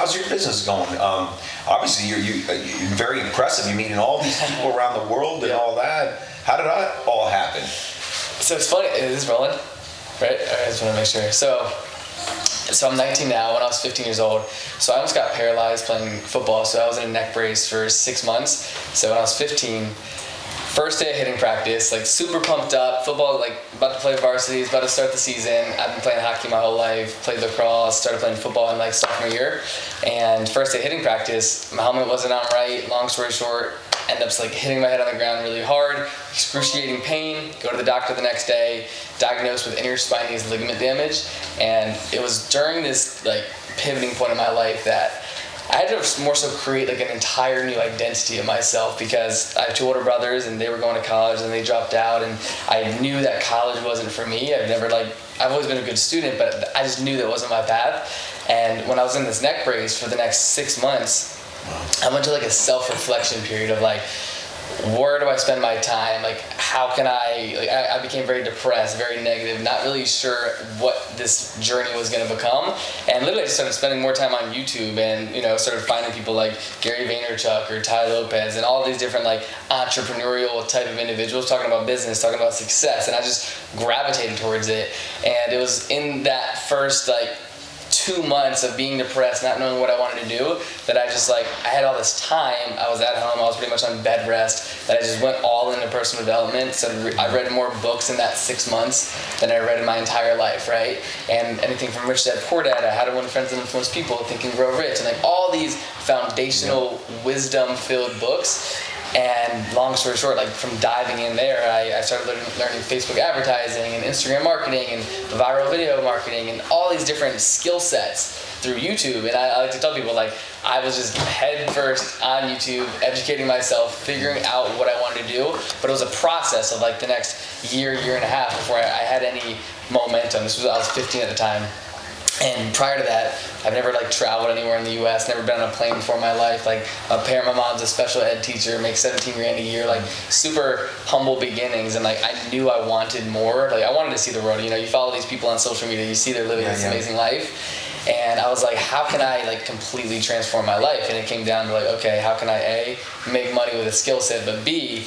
how's your business going? Obviously, you're very impressive. You're meeting all these people around the world and all that. How did that all happen? So it's funny. Is this rolling? Right? I just want to make sure. So I'm 19 now. When I was 15 years old, so I almost got paralyzed playing football. So I was in a neck brace for 6 months. So when I was 15, first day of hitting practice, like super pumped up. Football, like about to play varsity, about to start the season. I've been playing hockey my whole life, played lacrosse, started playing football in like sophomore year. And first day hitting practice, my helmet wasn't on right. Long story short, end up like hitting my head on the ground really hard, excruciating pain, go to the doctor the next day, diagnosed with interspinous ligament damage. And it was during this like pivoting point in my life that I had to more so create like an entire new identity of myself, because I have 2 older brothers and they were going to college and they dropped out, and I knew that college wasn't for me. I've always been a good student, but I just knew that wasn't my path. And when I was in this neck brace for the next 6 months, I went to like a self-reflection period of like, where do I spend my time? Like, how can I became very depressed, very negative, not really sure what this journey was going to become. And literally I just started spending more time on YouTube and, started finding people like Gary Vaynerchuk or Ty Lopez and all these different like entrepreneurial type of individuals talking about business, talking about success. And I just gravitated towards it. And it was in that first like 2 months of being depressed, not knowing what I wanted to do, that I had all this time. I was at home, I was pretty much on bed rest, that I just went all into personal development. So I read more books in that 6 months than I read in my entire life, right? And anything from Rich Dad Poor Dad, How to Win Friends and Influence People, Think and Grow Rich, and like all these foundational wisdom-filled books. And long story short, like from diving in there, I started learning Facebook advertising and Instagram marketing and viral video marketing and all these different skill sets through YouTube. And I like to tell people, like, I was just head first on YouTube, educating myself, figuring out what I wanted to do. But it was a process of like the next year and a half before I had any momentum. I was 15 at the time. And prior to that, I've never like traveled anywhere in the U.S., never been on a plane before in my life. Like my mom's a special ed teacher, makes $17,000 a year, like super humble beginnings. And like I knew I wanted more. Like I wanted to see the world. You follow these people on social media, you see they're living this amazing life. And I was like, how can I like completely transform my life? And it came down to like, okay, how can I A, make money with a skill set, but B,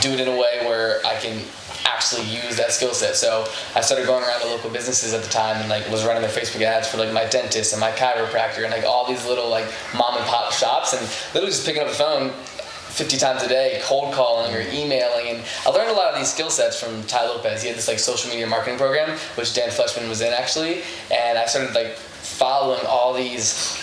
do it in a way where I can actually use that skill set. So I started going around to local businesses at the time and like was running their Facebook ads for like my dentist and my chiropractor and like all these little like mom and pop shops, and literally just picking up the phone 50 times a day, cold calling or emailing. And I learned a lot of these skill sets from Ty Lopez. He had this like social media marketing program, which Dan Fleshman was in actually. And I started like following all these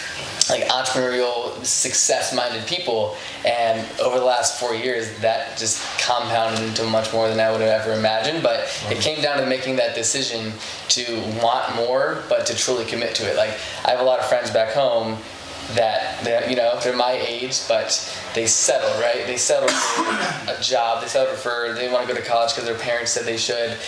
like entrepreneurial, success-minded people, and over the last 4 years, that just compounded into much more than I would have ever imagined. But it came down to making that decision to want more, but to truly commit to it. Like I have a lot of friends back home that they're my age, but they settle, right? They settle for a job. They want to go to college because their parents said they should.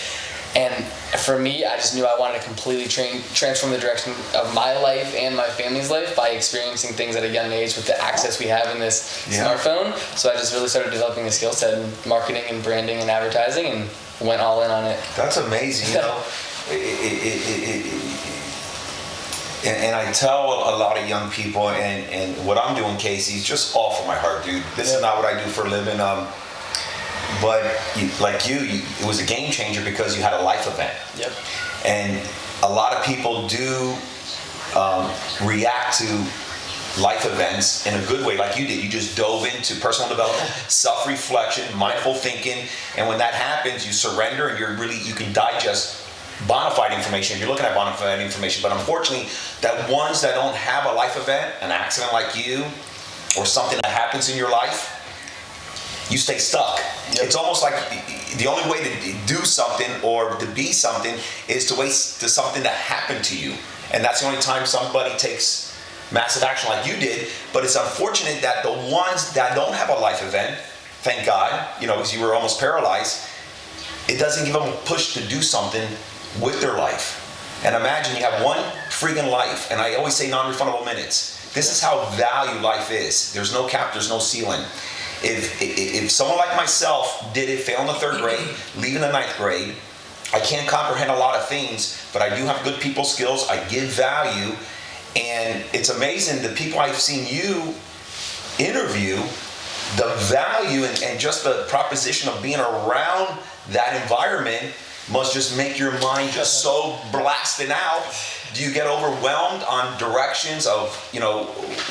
And for me, I just knew I wanted to completely transform the direction of my life and my family's life by experiencing things at a young age with the access we have in this smartphone. So I just really started developing a skill set in marketing and branding and advertising and went all in on it. That's amazing. And I tell a lot of young people, and what I'm doing, Casey, is just all from my heart, dude. This is not what I do for a living. But it was a game changer because you had a life event. Yep. And a lot of people do react to life events in a good way, like you did. You just dove into personal development, self-reflection, mindful thinking, and when that happens, you surrender and you can digest bona fide information. You're looking at bona fide information, but unfortunately, that ones that don't have a life event, an accident like you, or something that happens in your life, you stay stuck. Yep. It's almost like the only way to do something or to be something is to wait to something that happened to you. And that's the only time somebody takes massive action like you did. But it's unfortunate that the ones that don't have a life event, thank God, because you were almost paralyzed, it doesn't give them a push to do something with their life. And imagine you have one freaking life. And I always say non-refundable minutes. This is how valued life is. There's no cap, there's no ceiling. If someone like myself did it, fail in the 3rd grade, leave in the 9th grade, I can't comprehend a lot of things, but I do have good people skills, I give value, And it's amazing the people I've seen you interview, the value and just the proposition of being around that environment must just make your mind just so blasting out. Do you get overwhelmed on directions of,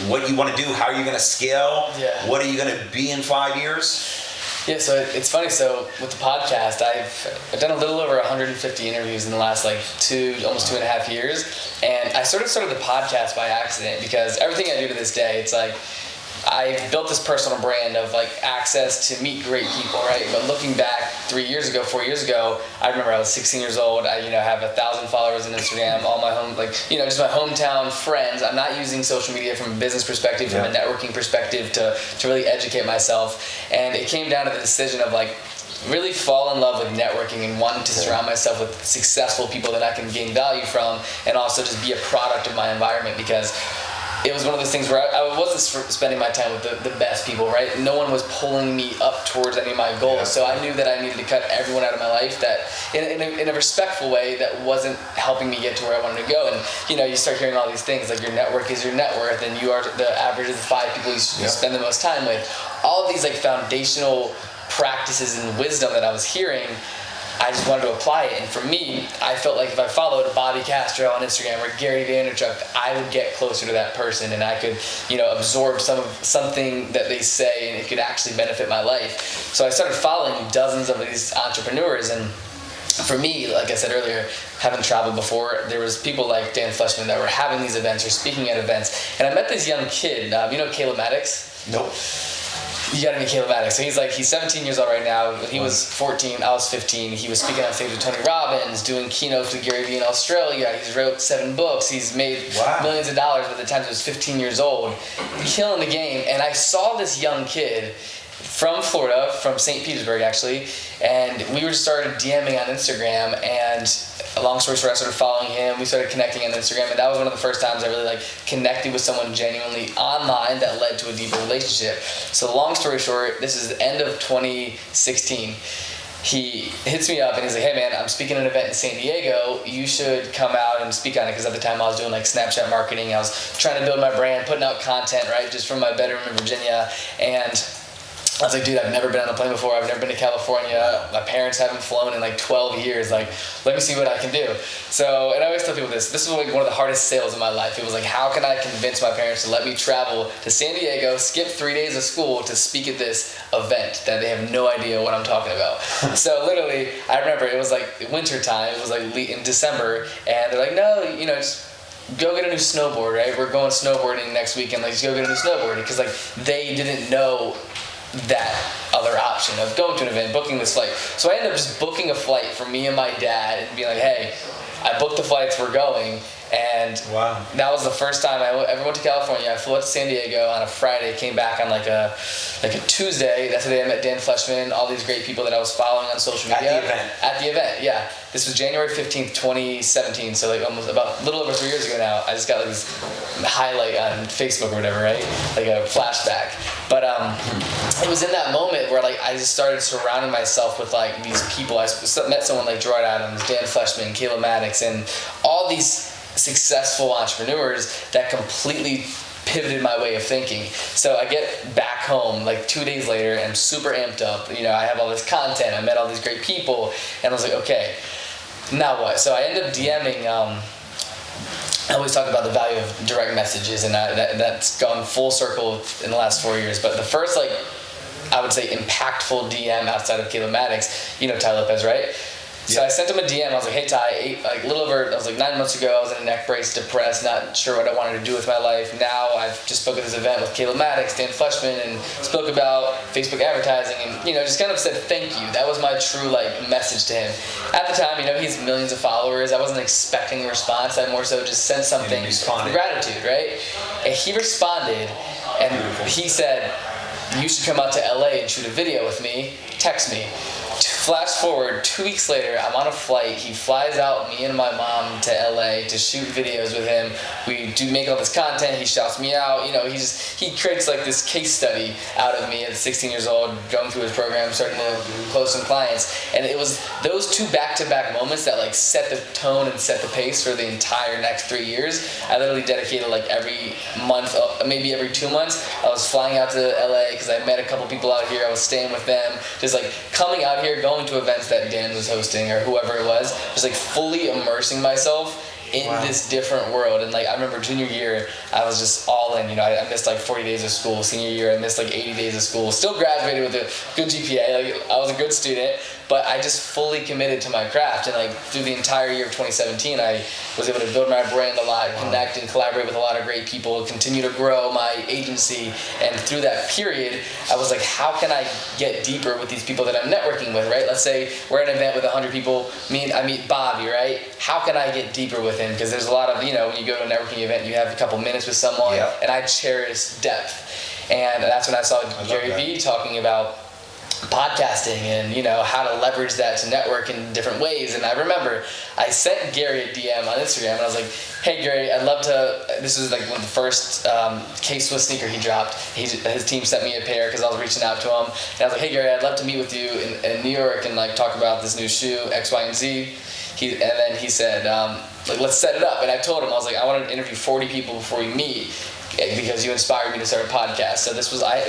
what you want to do, how are you going to scale? Yeah. What are you going to be in 5 years? Yeah, so it's funny. So with the podcast, I've done a little over 150 interviews in the last almost 2.5 years. And I sort of started the podcast by accident because everything I do to this day, it's like, I've built this personal brand of access to meet great people, right? But looking back 4 years ago, I remember I was 16 years old. I have 1,000 followers on Instagram. All my just my hometown friends. I'm not using social media from a business perspective, from a networking perspective to really educate myself. And it came down to the decision of really fall in love with networking and wanting to surround myself with successful people that I can gain value from, and also just be a product of my environment, because it was one of those things where I wasn't spending my time with the best people, right? No one was pulling me up towards any of my goals. Yeah. So I knew that I needed to cut everyone out of my life that, in a respectful way, that wasn't helping me get to where I wanted to go. And, you start hearing all these things like your network is your net worth, and you are the average of the 5 people you spend the most time with. All of these foundational practices and wisdom that I was hearing, I just wanted to apply it. And for me, I felt like if I followed Bobby Castro on Instagram or Gary Vaynerchuk, I would get closer to that person, and I could, absorb something that they say, and it could actually benefit my life. So I started following dozens of these entrepreneurs. And for me, like I said earlier, having traveled before, there was people like Dan Fleshman that were having these events or speaking at events. And I met this young kid, Caleb Maddox? Nope. You gotta meet Caleb Maddox. So he's 17 years old right now. He was 14, I was 15. He was speaking on stage with Tony Robbins, doing keynotes with Gary Vee in Australia. He's wrote 7 books. He's made millions of dollars by the time he was 15 years old. Killing the game. And I saw this young kid from Florida, from St. Petersburg actually, and we just started DMing on Instagram, and long story short, I started following him. We started connecting on Instagram, and that was one of the first times I really connected with someone genuinely online that led to a deeper relationship. So long story short, this is the end of 2016. He hits me up and he's like, hey man, I'm speaking at an event in San Diego. You should come out and speak on it. Because at the time I was doing Snapchat marketing. I was trying to build my brand, putting out content, right, just from my bedroom in Virginia. And I was like, dude, I've never been on a plane before. I've never been to California. My parents haven't flown in 12 years. Let me see what I can do. So, and I always tell people this was one of the hardest sales of my life. It was how can I convince my parents to let me travel to San Diego, skip 3 days of school to speak at this event that they have no idea what I'm talking about. So literally, I remember it was winter time. It was in December, and they're like, no, just go get a new snowboard, right? We're going snowboarding next weekend. Just go get a new snowboard, because they didn't know that other option of going to an event, booking this flight. So I ended up just booking a flight for me and my dad and being like, hey, I booked the flights, we're going. And that was the first time I ever went to California. I flew out to San Diego on a Friday, came back on a Tuesday. That's the day I met Dan Fleshman, all these great people that I was following on social media. At the event, yeah. This was January 15th, 2017, so almost about a little over 3 years ago now. I just got this highlight on Facebook or whatever, right? A flashback. But it was in that moment where I just started surrounding myself with these people. I met someone like Gerard Adams, Dan Fleshman, Caleb Maddox, and all these successful entrepreneurs that completely pivoted my way of thinking. So I get back home 2 days later and I'm super amped up. I have all this content, I met all these great people, and I was like, okay, now what? So I end up DMing, I always talk about the value of direct messages, and that's gone full circle in the last 4 years. But the first I would say impactful DM outside of Caleb Maddox, Ty Lopez, right? So I sent him a DM. I was like, hey Ty, I was 9 months ago, I was in a neck brace, depressed, not sure what I wanted to do with my life. Now I've just spoken at this event with Caleb Maddox, Dan Fleshman, and spoke about Facebook advertising, and just kind of said thank you. That was my true message to him. At the time, he has millions of followers. I wasn't expecting a response. I more so just sent something gratitude, right? And he responded, and he said, you should come out to LA and shoot a video with me. Text me. Flash forward 2 weeks later, I'm on a flight. He flies out, me and my mom, to LA to shoot videos with him. We do make all this content. He shouts me out. You know, he creates like this case study out of me at 16 years old, going through his program, starting to close some clients. And it was those two back-to-back moments that like set the tone and set the pace for the entire next 3 years. I literally dedicated like every month, maybe every 2 months, I was flying out to LA because I met a couple people out here. I was staying with them, just like coming out here, going to events that Dan was hosting or whoever it was, just like fully immersing myself in this different world. And like I remember junior year, I was just all in. You know, I missed like 40 days of school. Senior year, I missed like 80 days of school. Still graduated with a good GPA. Like I was a good student, but I just fully committed to my craft. And like through the entire year of 2017, I was able to build my brand a lot, connect and collaborate with a lot of great people, continue to grow my agency. And through that period, I was like, how can I get deeper with these people that I'm networking with, right? Let's say we're at an event with 100 people. I meet Bobby, right? How can I get deeper with him? Because there's a lot of, you know, when you go to a networking event, you have a couple minutes with someone, and I cherish depth. And that's when I saw Gary Vee talking about podcasting and, you know, how to leverage that to network in different ways. And I remember I sent Gary a DM on Instagram, and I was like, hey Gary, I'd love to, this was like one of the first K-Swiss sneaker he dropped. His team sent me a pair because I was reaching out to him. And I was like, hey Gary, I'd love to meet with you in New York and like talk about this new shoe, X, Y, and Z. And then he said, like, let's set it up. And I told him, I was like, I want to interview 40 people before we meet because you inspired me to start a podcast. So this was like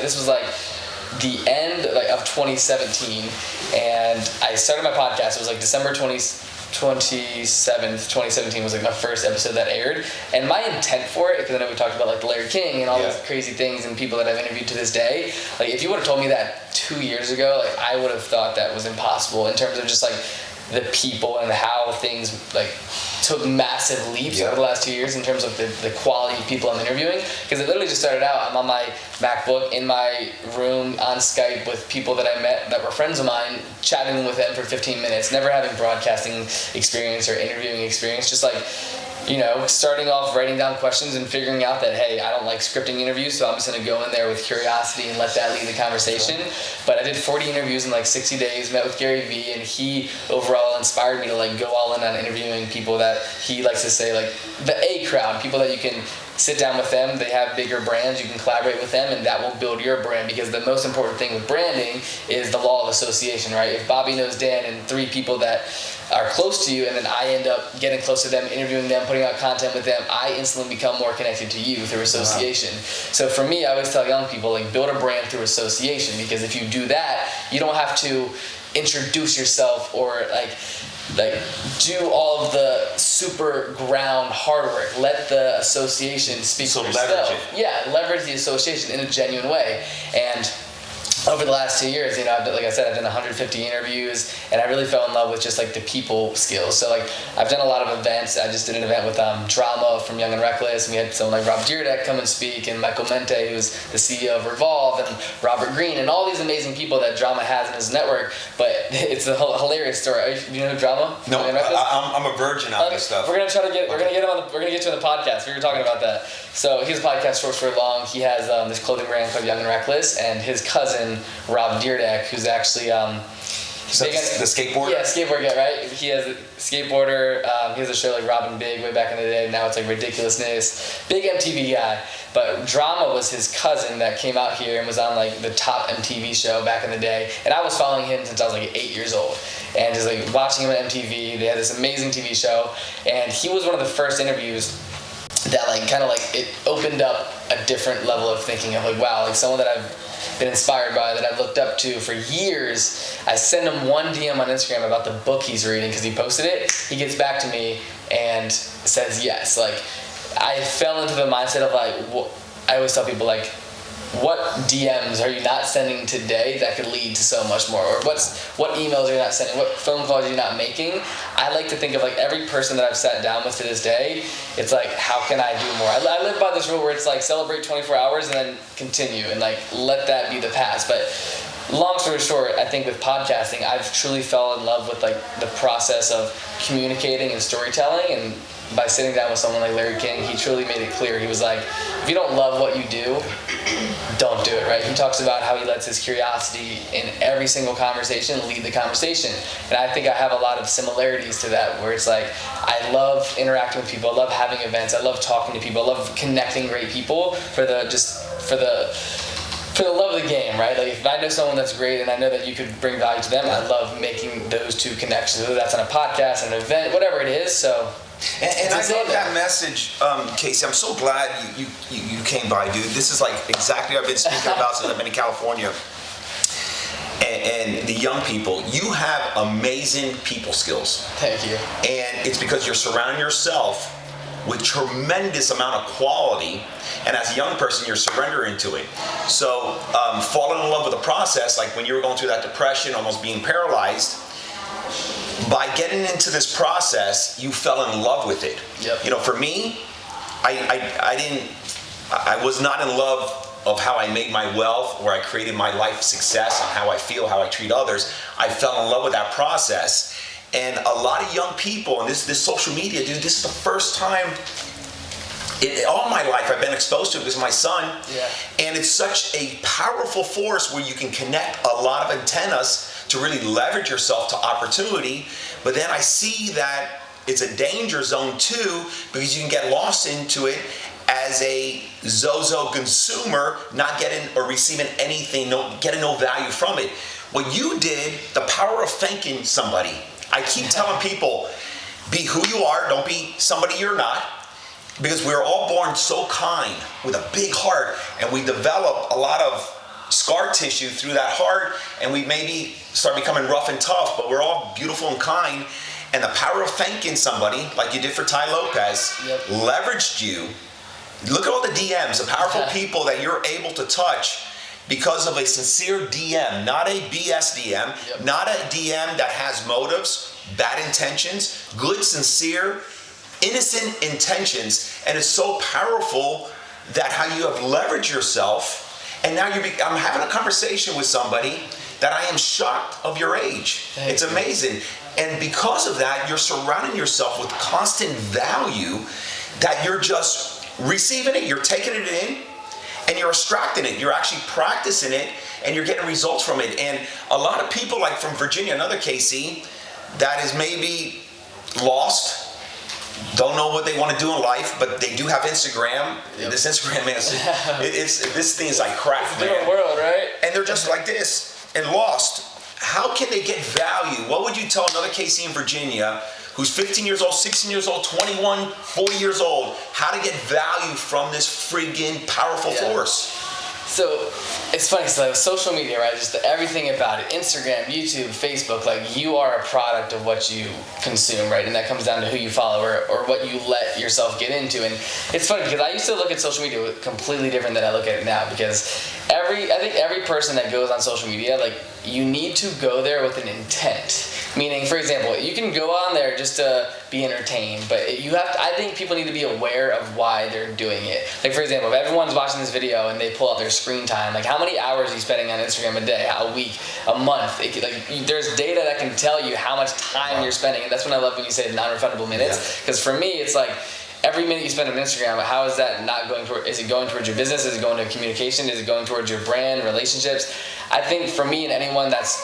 the end of 2017, and I started my podcast. It was like December 27th, 2017 was like my first episode that aired. And my intent for it, because I know we talked about like Larry King and all these crazy things and people that I've interviewed to this day. Like if you would have told me that 2 years ago, like I would have thought that was impossible in terms of just like the people and how things like took massive leaps over the last 2 years in terms of the quality of people I'm interviewing. Because it literally just started out, I'm on my MacBook in my room on Skype with people that I met that were friends of mine, chatting with them for 15 minutes, never having broadcasting experience or interviewing experience, just like, you know, starting off writing down questions and figuring out that, hey, I don't like scripting interviews, so I'm just going to go in there with curiosity and let that lead the conversation. But I did 40 interviews in like 60 days, met with Gary Vee, and he overall inspired me to like go all in on interviewing people that he likes to say like the A crowd, people that you can sit down with them, they have bigger brands, you can collaborate with them, and that will build your brand. Because the most important thing with branding is the law of association, right? If Bobby knows Dan and 3 people that are close to you, and then I end up getting close to them, interviewing them, putting out content with them, I instantly become more connected to you through association. So for me, I always tell young people, like, build a brand through association, because if you do that, you don't have to introduce yourself or like do all of the super ground hard work. Let the association speak for itself. Leverage it. Yeah, leverage the association in a genuine way. And over the last 2 years, you know, like I said, I've done 150 interviews, and I really fell in love with just like the people skills. So like I've done a lot of events. I just did an event with Drama from Young and Reckless, and we had someone like Rob Dyrdek come and speak, and Michael Mente, who's the CEO of Revolve, and Robert Greene, and all these amazing people that Drama has in his network. But it's a hilarious story. Do you know Drama? No, I'm a virgin on this stuff. We're gonna get you on the podcast. We were talking about that. So his podcast, Short Story Long, he has this clothing brand called Young and Reckless, and his cousin Rob Dyrdek, who's actually the skateboarder? Yeah, skateboard guy, right? He has a skateboarder. He has a show like Robin Big way back in the day. Now it's like Ridiculousness. Big MTV guy. But Drama was his cousin that came out here and was on like the top MTV show back in the day. And I was following him since I was like 8 years old. And just like watching him on MTV. They had this amazing TV show. And he was one of the first interviews that like kind of like it opened up a different level of thinking of like, wow, like someone that I've been inspired by, that I've looked up to for years. I send him one DM on Instagram about the book he's reading because he posted it. He gets back to me and says yes. Like I fell into the mindset of like, I always tell people like, what DMs are you not sending today that could lead to so much more? Or what emails are you not sending? What phone calls are you not making? I like to think of like every person that I've sat down with to this day, it's like, how can I do more? I live by this rule where it's like celebrate 24 hours and then continue and like let that be the past. But long story short, I think with podcasting, I've truly fell in love with like the process of communicating and storytelling, and by sitting down with someone like Larry King, he truly made it clear. He was like, if you don't love what you do, don't do it, right? He talks about how he lets his curiosity in every single conversation lead the conversation. And I think I have a lot of similarities to that, where it's like, I love interacting with people, I love having events, I love talking to people, I love connecting great people for the love of the game, right? Like if I know someone that's great and I know that you could bring value to them, I love making those two connections, whether that's on a podcast, an event, whatever it is. So. And I love that message, Casey. I'm so glad you came by, dude. This is like exactly what I've been speaking about since I've been in California. And the young people, you have amazing people skills. Thank you. And it's because you're surrounding yourself with tremendous amount of quality, and as a young person, you're surrendering to it. So falling in love with the process, like when you were going through that depression, almost being paralyzed, by getting into this process, you fell in love with it. Yep. You know, for me, I was not in love of how I made my wealth, or I created my life success, and how I feel, how I treat others. I fell in love with that process. And a lot of young people, and this social media, dude, this is the first time all my life I've been exposed to it because of my son. Yeah. And it's such a powerful force where you can connect a lot of antennas to really leverage yourself to opportunity. But then I see that it's a danger zone too, because you can get lost into it as a Zozo consumer, not getting or receiving anything, getting no value from it. What you did, the power of thanking somebody. I keep telling people, be who you are, don't be somebody you're not. Because we're all born so kind, with a big heart, and we develop a lot of scar tissue through that heart, and we maybe start becoming rough and tough, but we're all beautiful and kind. And the power of thanking somebody, like you did for Ty Lopez, leveraged you. Look at all the DMs, the powerful people that you're able to touch because of a sincere DM, not a BS DM, not a DM that has motives, bad intentions, good, sincere, innocent intentions. And it's so powerful that how you have leveraged yourself. And now I'm having a conversation with somebody that I am shocked of your age. It's amazing. And because of that, you're surrounding yourself with constant value that you're just receiving it, you're taking it in, and you're extracting it. You're actually practicing it, and you're getting results from it. And a lot of people, like from Virginia, another KC, that is maybe lost, don't know what they want to do in life, but they do have Instagram. This Instagram, man, this thing is like crack, it's a different world, right? And they're just like this and lost. How can they get value? What would you tell another KC in Virginia who's 15 years old, 16 years old, 21, 40 years old, how to get value from this friggin' powerful force? So it's funny, so like social media, right? Just everything about it, Instagram, YouTube, Facebook, like you are a product of what you consume, right? And that comes down to who you follow or what you let yourself get into. And it's funny because I used to look at social media completely different than I look at it now, because I think every person that goes on social media, like you need to go there with an intent. Meaning, for example, you can go on there just to be entertained, but you have to, I think people need to be aware of why they're doing it. Like, for example, if everyone's watching this video and they pull out their screen time, like how many hours are you spending on Instagram a day, a week, a month? There's data that can tell you how much time you're spending, and that's when I love when you say non-refundable minutes, because for me, it's like, every minute you spend on Instagram, how is that not going toward, is it going towards your business? Is it going to communication? Is it going towards your brand, relationships? I think for me and anyone that's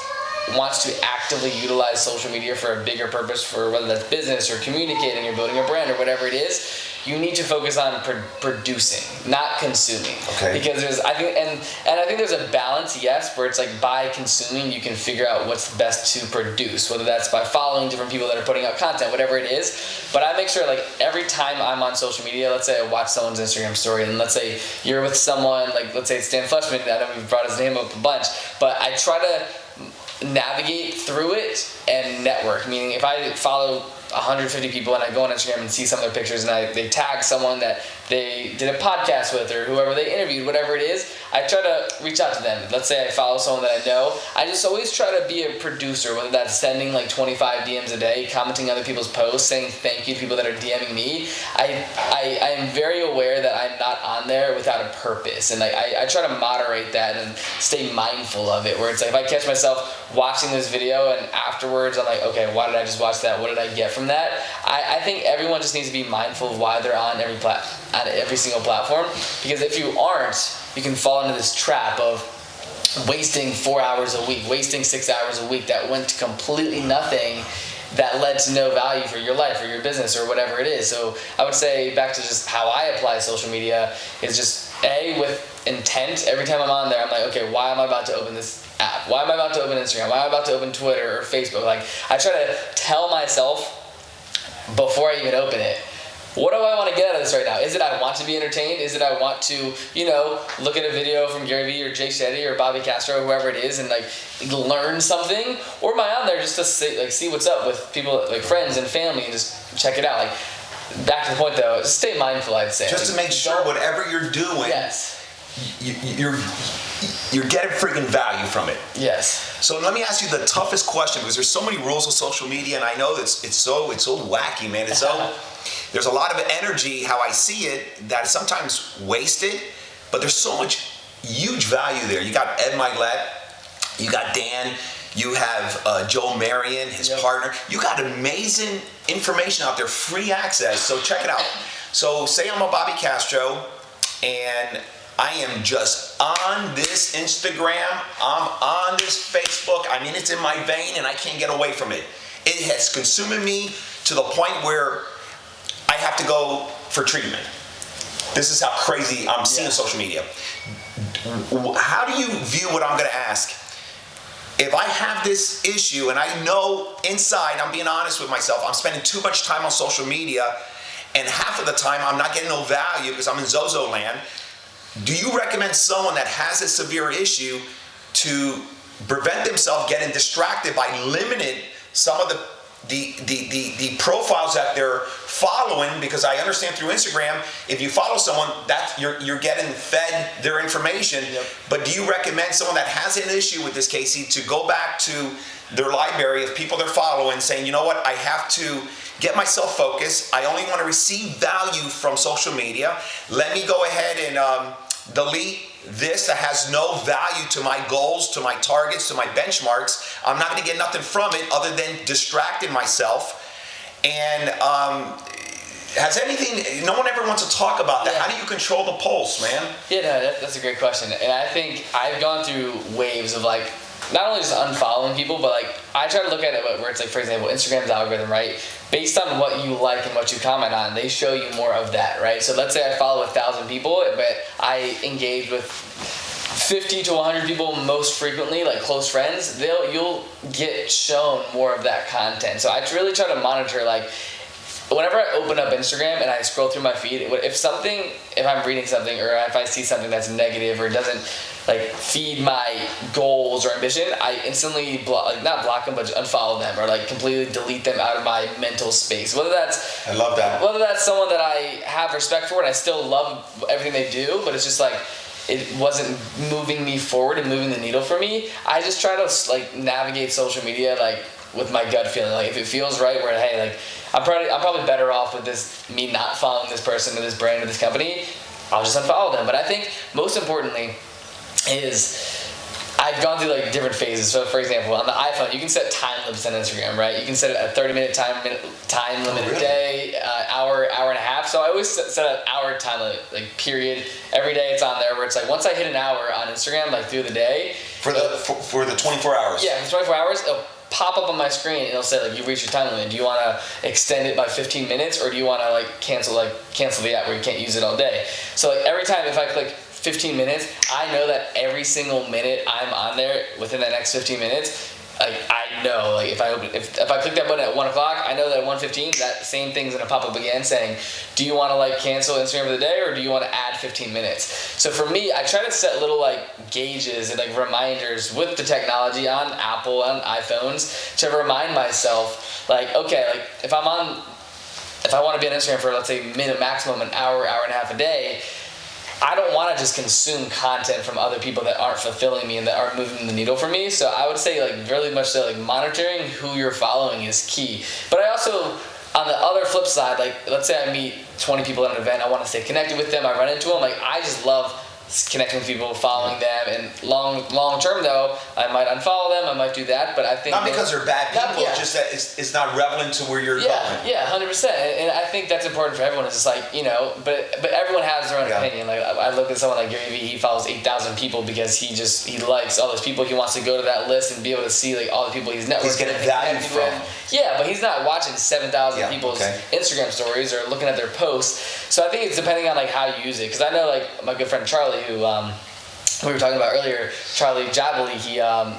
wants to actively utilize social media for a bigger purpose, for whether that's business or communicating or building a brand or whatever it is, you need to focus on producing, not consuming. Okay. Because I think there's a balance, yes, where it's like by consuming you can figure out what's best to produce, whether that's by following different people that are putting out content, whatever it is. But I make sure, like, every time I'm on social media, let's say I watch someone's Instagram story, and let's say you're with someone, like let's say it's Dan Fleshman, I know we've brought his name up a bunch, but I try to navigate through it and network. Meaning, if I follow 150 people and I go on Instagram and see some of their pictures and they tag someone that they did a podcast with or whoever they interviewed, whatever it is, I try to reach out to them. Let's say I follow someone that I know. I just always try to be a producer, whether that's sending like 25 DMs a day, commenting other people's posts, saying thank you to people that are DMing me. I am very aware that I'm not on there without a purpose, and I try to moderate that and stay mindful of it, where it's like if I catch myself watching this video and afterwards I'm like, okay, why did I just watch that? What did I get from from that. I think everyone just needs to be mindful of why they're on every single platform, because if you aren't, you can fall into this trap of wasting 4 hours a week, wasting 6 hours a week that went to completely nothing, that led to no value for your life or your business or whatever it is. So I would say, back to just how I apply social media, is just with intent. Every time I'm on there, I'm like, okay, why am I about to open this app? Why am I about to open Instagram? Why am I about to open Twitter or Facebook? Like, I try to tell myself before I even open it, what do I want to get out of this right now? Is it I want to be entertained? Is it I want to, look at a video from Gary Vee or Jay Shetty or Bobby Castro or whoever it is and learn something? Or am I on there just to see what's up with people, friends and family, and just check it out? Back to the point though, just stay mindful, I'd say. Just to make sure whatever you're doing, yes, you're getting freaking value from it. Yes. So let me ask you the toughest question, because there's so many rules of social media, and I know it's so wacky, man. It's so there's a lot of energy, how I see it, that is sometimes wasted, but there's so much huge value there. You got Ed Milet, you got Dan, you have Joe Marion, his partner. You got amazing information out there, free access. So check it out. So say I'm a Bobby Castro, and I am just on this Instagram, I'm on this Facebook. I mean, it's in my vein and I can't get away from it. It has consumed me to the point where I have to go for treatment. This is how crazy I'm seeing social media. How do you view what I'm gonna ask? If I have this issue and I know inside, I'm being honest with myself, I'm spending too much time on social media, and half of the time I'm not getting no value because I'm in Zozo land, do you recommend someone that has a severe issue to prevent themselves getting distracted by limiting some of the profiles that they're following? Because I understand through Instagram, if you follow someone, that you're getting fed their information. Yep. But do you recommend someone that has an issue with this, Casey, to go back to their library of people they're following, saying, you know what, I have to get myself focused. I only want to receive value from social media. Let me go ahead and delete this that has no value to my goals, to my targets, to my benchmarks. I'm not going to get nothing from it other than distracting myself. And has anything, no one ever wants to talk about that. Yeah. How do you control the pulse, man? Yeah, no, that's a great question. And I think I've gone through waves of not only just unfollowing people, but I try to look at it where it's for example, Instagram's algorithm, right? Based on what you like and what you comment on, they show you more of that, right? So let's say I follow 1,000 people, but I engage with 50 to 100 people most frequently, close friends, you'll get shown more of that content. So I really try to monitor, whenever I open up Instagram and I scroll through my feed, if I'm reading something or if I see something that's negative or doesn't feed my goals or ambition, I instantly not block them, but unfollow them or completely delete them out of my mental space. I love that. Whether that's someone that I have respect for and I still love everything they do, but it's just it wasn't moving me forward and moving the needle for me. I just try to navigate social media with my gut feeling. If it feels right, where hey, I'm probably better off with this, me not following this person or this brand or this company, I'll just unfollow them. But I think most importantly is I've gone through different phases. So for example, on the iPhone, you can set time limits on Instagram, right? You can set a 30-minute time limit a day, hour and a half. So I always set an hour time limit, period. Every day it's on there where it's once I hit an hour on Instagram, through the day. For the 24 hours? Yeah, for 24 hours, it'll pop up on my screen and it'll say you've reached your time limit. Do you want to extend it by 15 minutes or do you want to cancel the app where you can't use it all day? So every time if I click 15 minutes, I know that every single minute I'm on there within the next 15 minutes, I know if I click that button at 1 o'clock, I know that at 1:15 that same thing's gonna pop up again saying, do you want to cancel Instagram for the day or do you want to add 15 minutes? So for me, I try to set little gauges and reminders with the technology on Apple and iPhones to remind myself okay, if I want to be on Instagram for let's say maximum an hour and a half a day, I don't want to just consume content from other people that aren't fulfilling me and that aren't moving the needle for me. So I would say really much so monitoring who you're following is key. But I also, on the other flip side, let's say I meet 20 people at an event, I want to stay connected with them, I run into them, I just love connecting with people, following them, and long term though, I might unfollow them, I might do that, but I think not because they're bad people, it's just that it's not relevant to where you're going. Yeah, 100%. And I think that's important for everyone. It's just like, you know, but everyone has their own opinion. Like I look at someone like Gary Vee, he follows 8,000 people because he likes all those people. He wants to go to that list and be able to see like all the people he's networking. He's getting value from. Yeah, but he's not watching 7,000 people's Instagram stories or looking at their posts. So I think it's depending on like how you use it. Because I know like my good friend Charlie, who we were talking about earlier, Charlie Jabley,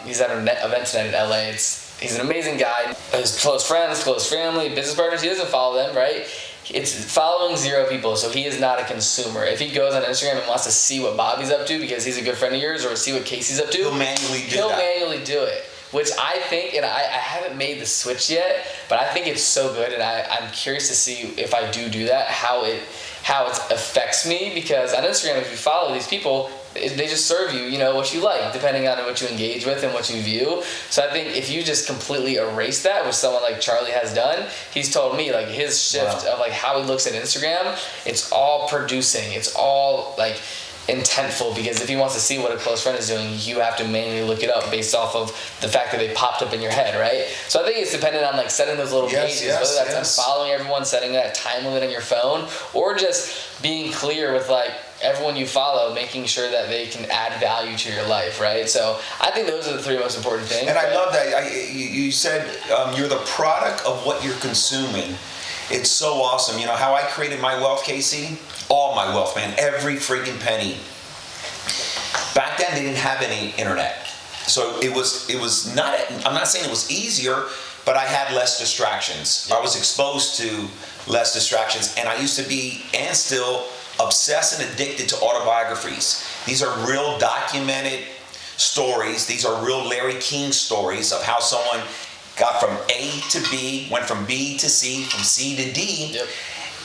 he's at an event tonight in LA. He's an amazing guy. His close friends, close family, business partners, he doesn't follow them, right? It's following 0 people, so he is not a consumer. If he goes on Instagram and wants to see what Bobby's up to because he's a good friend of yours, or see what Casey's up to, he'll manually do it. Which I think, and I haven't made the switch yet, but I think it's so good, and I'm curious to see if I do that, how it affects me, because on Instagram, if you follow these people, they just serve you, you know, what you like, depending on what you engage with and what you view. So I think if you just completely erase that, which someone like Charlie has done, he's told me like his shift of like how he looks at Instagram, it's all producing, it's all like intentful, because if he wants to see what a close friend is doing, you have to manually look it up based off of the fact that they popped up in your head, right? So I think it's dependent on like setting those little gauges, whether that's unfollowing everyone, setting that time limit on your phone, or just being clear with like everyone you follow, making sure that they can add value to your life, right? So I think those are the 3 most important things. And I love that you said you're the product of what you're consuming. It's so awesome. You know how I created my wealth, Casey? All my wealth, man. Every freaking penny. Back then, they didn't have any internet. So it was not, I'm not saying it was easier, but I had less distractions. I was exposed to less distractions. And I used to be, and still, obsessed and addicted to autobiographies. These are real documented stories. These are real Larry King stories of how someone got from A to B, went from B to C, from C to D. Yep.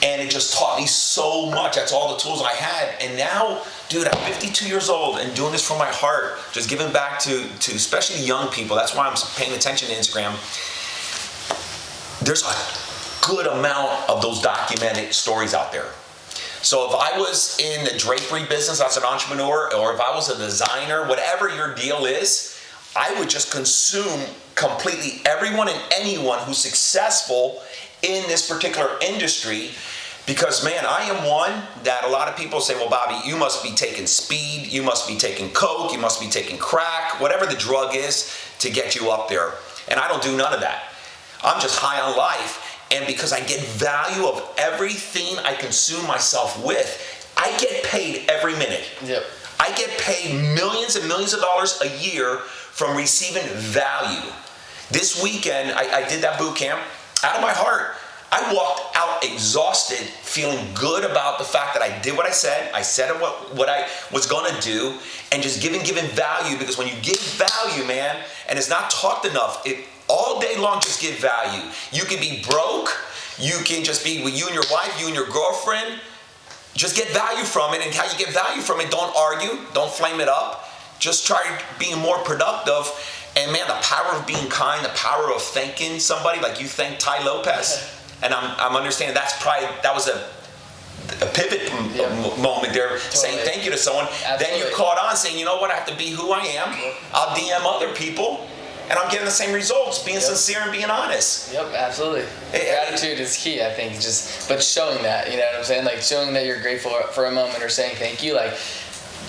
And it just taught me so much. That's all the tools I had. And now, dude, I'm 52 years old and doing this from my heart, just giving back to especially young people. That's why I'm paying attention to Instagram. There's a good amount of those documented stories out there. So if I was in the drapery business as an entrepreneur, or if I was a designer, whatever your deal is, I would just consume completely everyone and anyone who's successful in this particular industry, because man, I am one that a lot of people say, well, Bobby, you must be taking speed, you must be taking coke, you must be taking crack, whatever the drug is to get you up there. And I don't do none of that. I'm just high on life. And because I get value of everything I consume myself with, I get paid every minute. Yep. I get paid millions and millions of dollars a year from receiving value. This weekend, I did that boot camp out of my heart. I walked out exhausted, feeling good about the fact that I did what I said what I was gonna do, and just giving value, because when you give value, man, and it's not talked enough, all day long, just give value. You can be broke, you can just be with you and your wife, you and your girlfriend, just get value from it. And how you get value from it, don't argue, don't flame it up, just try being more productive. And man, the power of being kind, the power of thanking somebody, like you thanked Ty Lopez. And I'm understanding that was a pivot moment there, totally. Saying thank you to someone. Absolutely. Then you caught on saying, you know what, I have to be who I am. I'll DM other people, and I'm getting the same results, being sincere and being honest. Yep, absolutely. Gratitude is key, I think, but showing that, you know what I'm saying? Like showing that you're grateful for a moment, or saying thank you, like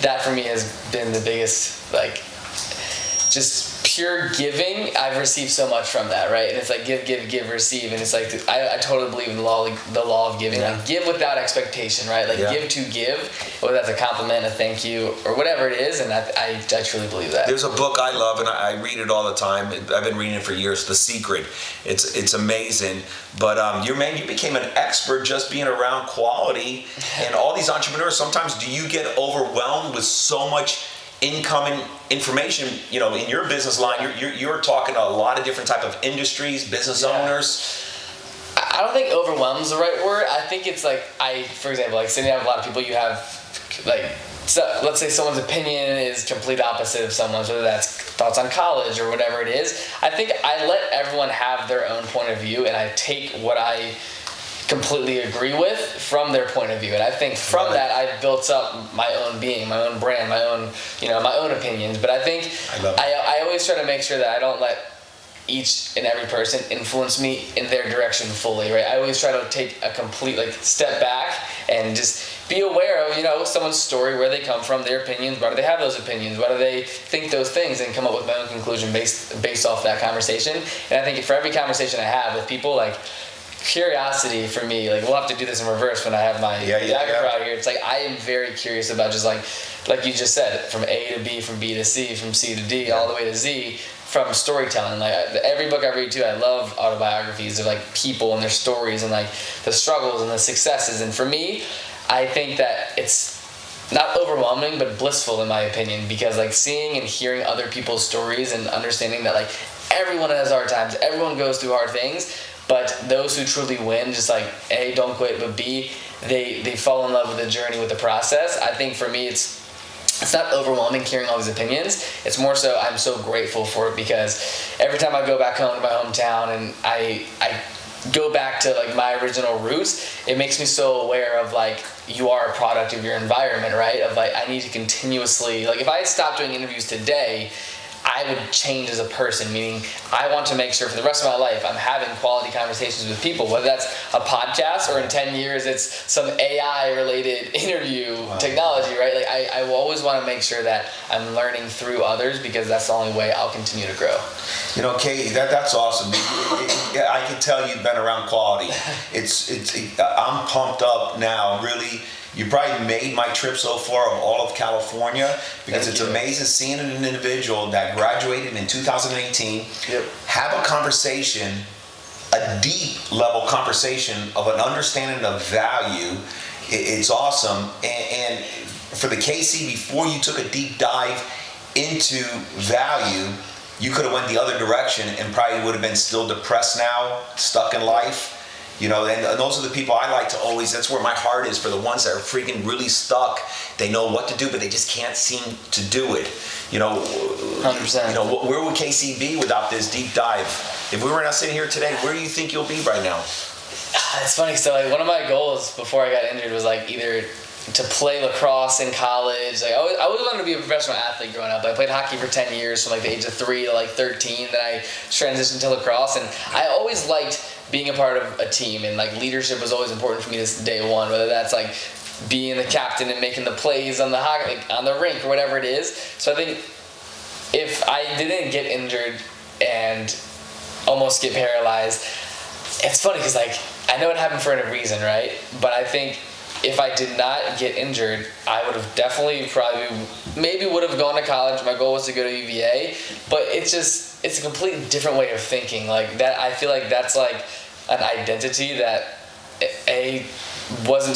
that for me has been the biggest, like, just pure giving. I've received so much from that, right? And it's like give, receive. And it's like, I totally believe in the law of giving. Like give without expectation, right? Like give to give, whether that's a compliment, a thank you, or whatever it is. And I truly believe that. There's a book I love, and I read it all the time. I've been reading it for years, The Secret. It's amazing. But you became an expert just being around quality and all these entrepreneurs. Sometimes do you get overwhelmed with so much incoming information, you know, in your business line? You're talking to a lot of different type of industries, business owners. I don't think overwhelmed is the right word. I think it's like, for example, like sitting down with a lot of people, you have like, so let's say someone's opinion is complete opposite of someone's, whether that's thoughts on college or whatever it is. I think I let everyone have their own point of view, and I take what I completely agree with from their point of view. And I think from that I've built up my own being, my own brand, my own, my own opinions. But I think I always try to make sure that I don't let each and every person influence me in their direction fully, right? I always try to take a complete step back and just be aware of someone's story, where they come from, their opinions, why do they have those opinions, why do they think those things, and come up with my own conclusion based off that conversation. And I think for every conversation I have with people, curiosity for me, we'll have to do this in reverse when I have my photographer out here. It's I am very curious about just like you just said, from A to B, from B to C, from C to D, all the way to Z, from storytelling. Every book I read too, I love autobiographies of people and their stories and the struggles and the successes. And for me, I think that it's not overwhelming but blissful in my opinion, because seeing and hearing other people's stories and understanding that everyone has hard times, everyone goes through hard things, but those who truly win, just A, don't quit, but B, they fall in love with the journey, with the process. I think for me it's not overwhelming hearing all these opinions. It's more so I'm so grateful for it, because every time I go back home to my hometown and I go back to my original roots, it makes me so aware of you are a product of your environment, right? Of I need to continuously, if I stopped doing interviews today, I would change as a person, meaning I want to make sure for the rest of my life I'm having quality conversations with people, whether that's a podcast or in 10 years it's some AI related interview technology, right? I will always want to make sure that I'm learning through others, because that's the only way I'll continue to grow. Katie, that's awesome. I can tell you've been around quality. I'm pumped up now, really. You probably made my trip so far of all of California, because it's amazing seeing an individual that graduated in 2018 have a conversation, a deep level conversation of an understanding of value. It's awesome. And for the KC, before you took a deep dive into value, you could have went the other direction and probably would have been still depressed now, stuck in life. And those are the people I like to always, that's where my heart is, for the ones that are freaking really stuck. They know what to do, but they just can't seem to do it. 100%. Where would KC be without this deep dive? If we were not sitting here today, where do you think you'll be right now? It's funny. So one of my goals before I got injured was either to play lacrosse in college. I always wanted to be a professional athlete growing up. I played hockey for 10 years, from the age of 3 to 13. Then I transitioned to lacrosse, and I always liked being a part of a team, and leadership was always important for me this day one, whether that's being the captain and making the plays on the hockey, on the rink, or whatever it is. So I think if I didn't get injured and almost get paralyzed, it's funny because I know it happened for a reason, right? But I think if I did not get injured, I would have definitely maybe would have gone to college. My goal was to go to UVA, but it's a completely different way of thinking. That I feel that's an identity that wasn't